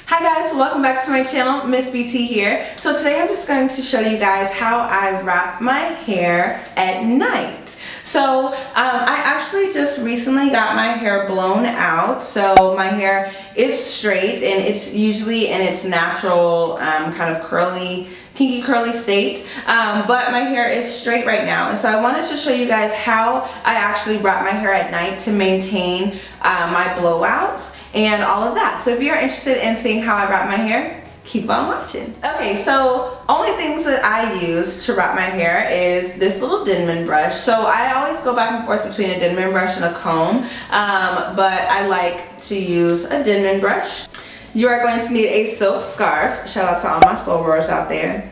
Hi guys, welcome back to my channel. MissBT here. So today I'm just going to show you guys how I wrap my hair at night. So I actually just recently got my hair blown out. So my hair is straight and it's usually in its natural kind of curly, kinky curly state, but my hair is straight right now, and so I wanted to show you guys how I actually wrap my hair at night to maintain my blowouts and all of that. So if you're interested in seeing how I wrap my hair, keep on watching. Okay, so only things that I use to wrap my hair is this little Denman brush. So I always go back and forth between a Denman brush and a comb, but I like to use a Denman brush. You are going to need a silk scarf. Shout out to all my sorors out there.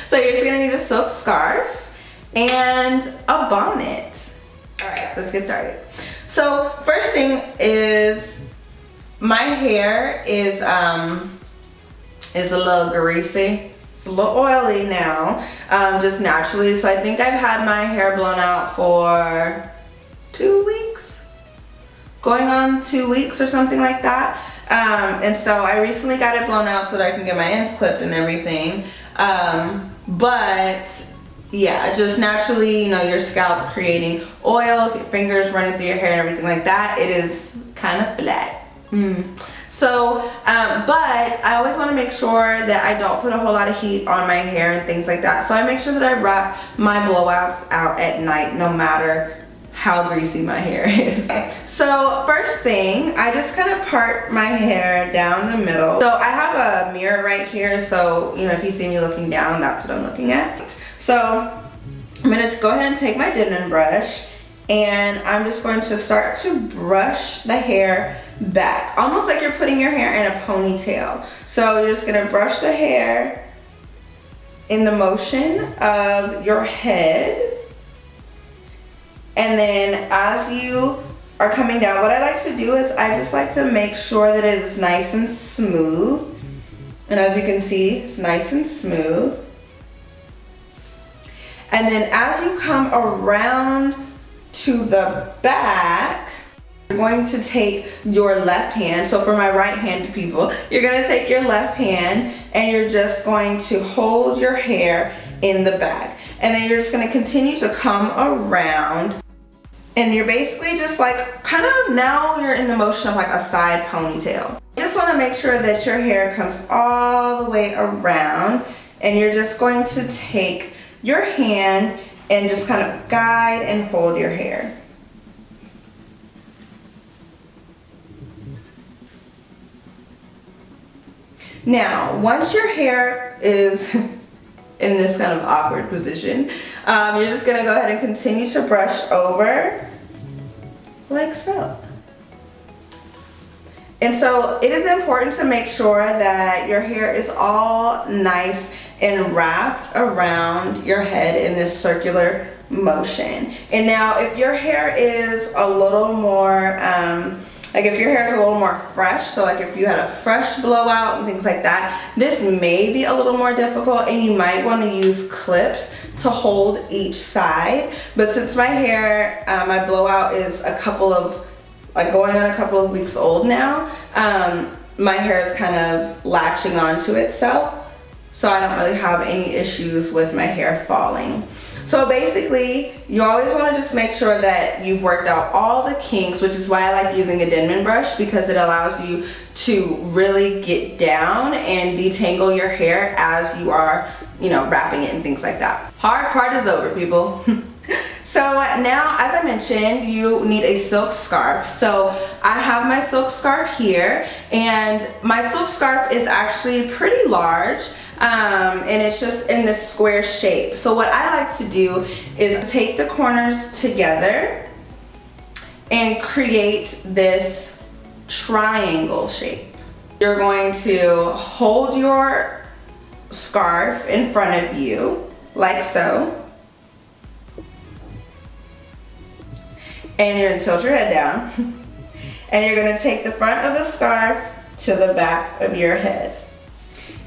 So you're just gonna need a silk scarf and a bonnet. All right, let's get started. So first thing is, my hair is a little greasy. It's a little oily now, just naturally. So I think I've had my hair blown out for 2 weeks, going on 2 weeks or something like that. And so I recently got it blown out so that I can get my ends clipped and everything. But yeah, just naturally, you know, your scalp creating oils, your fingers running through your hair and everything like that, it is kind of black. So, but I always want to make sure that I don't put a whole lot of heat on my hair and things like that. So I make sure that I wrap my blowouts out at night, no matter how greasy my hair is. So first thing, I just kind of part my hair down the middle. So I have a mirror right here, so you know, if you see me looking down, that's what I'm looking at. So I'm gonna just go ahead and take my Denman brush, and I'm just going to start to brush the hair back, almost like you're putting your hair in a ponytail. So you're just gonna brush the hair in the motion of your head. And then as you are coming down, what I like to do is I just like to make sure that it is nice and smooth. And as you can see, it's nice and smooth. And then as you come around to the back, you're going to take your left hand. So for my right-handed people, you're going to take your left hand and you're just going to hold your hair in the back. And then you're just going to continue to come around. And you're basically just like, kind of, now you're in the motion of like a side ponytail. You just want to make sure that your hair comes all the way around, and you're just going to take your hand and just kind of guide and hold your hair. Now, once your hair is in this kind of awkward position, you're just gonna go ahead and continue to brush over like so. And so it is important to make sure that your hair is all nice and wrapped around your head in this circular motion. And now if your hair is a little more like if your hair is a little more fresh, so like if you had a fresh blowout and things like that, this may be a little more difficult, and you might want to use clips to hold each side. But since my hair, my blowout is a couple of, like going on a couple of weeks old now, my hair is kind of latching onto itself, so I don't really have any issues with my hair falling. So basically, you always want to just make sure that you've worked out all the kinks, which is why I like using a Denman brush, because it allows you to really get down and detangle your hair as you are, you know, wrapping it and things like that. Hard part is over, people. So now, as I mentioned, you need a silk scarf. So I have my silk scarf here, and my silk scarf is actually pretty large. And it's just in this square shape. So what I like to do is take the corners together and create this triangle shape. You're going to hold your scarf in front of you like so, and you're going to tilt your head down, and you're going to take the front of the scarf to the back of your head.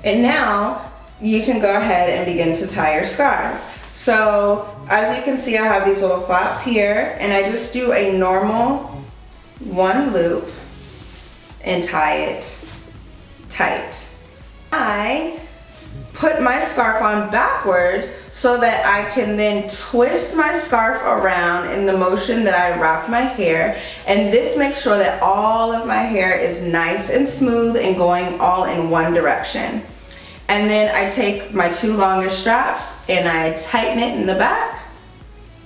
And now you can go ahead and begin to tie your scarf. So as you can see, I have these little flaps here, and I just do a normal one loop and tie it tight. I put my scarf on backwards so that I can then twist my scarf around in the motion that I wrap my hair, and this makes sure that all of my hair is nice and smooth and going all in one direction. And then I take my 2 longest straps and I tighten it in the back,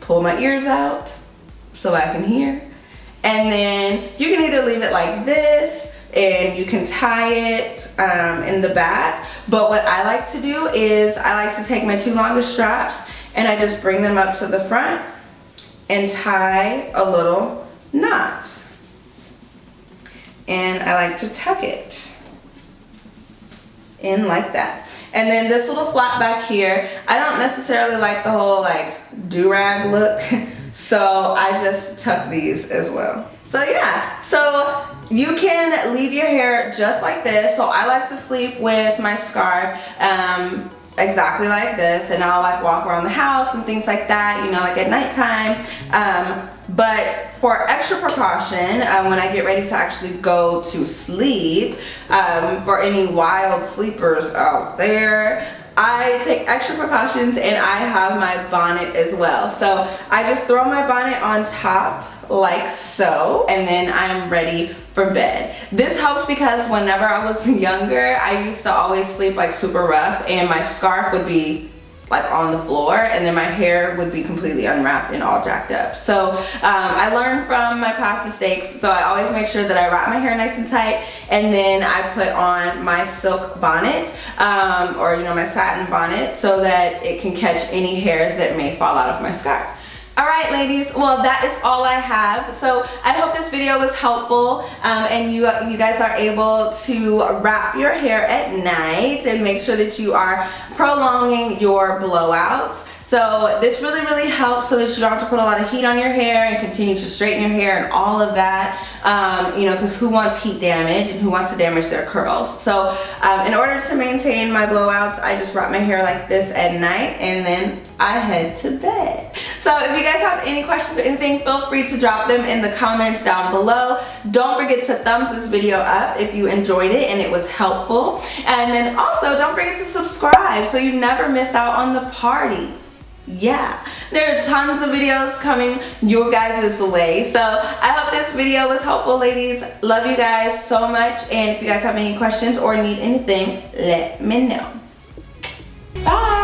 pull my ears out so I can hear, and then you can either leave it like this and you can tie it in the back, but what I like to do is I like to take my 2 longest straps and I just bring them up to the front and tie a little knot, and I like to tuck it in like that. And then this little flap back here, I don't necessarily like the whole like do-rag look, so I just tuck these as well. So yeah, so you can leave your hair just like this. So I like to sleep with my scarf exactly like this, and I'll like walk around the house and things like that, you know, like at nighttime. But for extra precaution, when I get ready to actually go to sleep, for any wild sleepers out there, I take extra precautions and I have my bonnet as well. So I just throw my bonnet on top like so, and then I'm ready for bed. This helps because whenever I was younger, I used to always sleep like super rough, and my scarf would be like on the floor, and then my hair would be completely unwrapped and all jacked up. So I learned from my past mistakes, so I always make sure that I wrap my hair nice and tight, and then I put on my silk bonnet, or you know, my satin bonnet, so that it can catch any hairs that may fall out of my scarf. Alright ladies, well that is all I have. So I hope this video was helpful, and you guys are able to wrap your hair at night and make sure that you are prolonging your blowouts. So this really helps so that you don't have to put a lot of heat on your hair and continue to straighten your hair and all of that, you know, because who wants heat damage and who wants to damage their curls? So in order to maintain my blowouts, I just wrap my hair like this at night, and then I head to bed. So if you guys have any questions or anything, feel free to drop them in the comments down below. Don't forget to thumbs this video up if you enjoyed it and it was helpful. And then also don't forget to subscribe so you never miss out on the party. Yeah, there are tons of videos coming your guys' way. So I hope this video was helpful, ladies. Love you guys so much, and if you guys have any questions or need anything, let me know. Bye.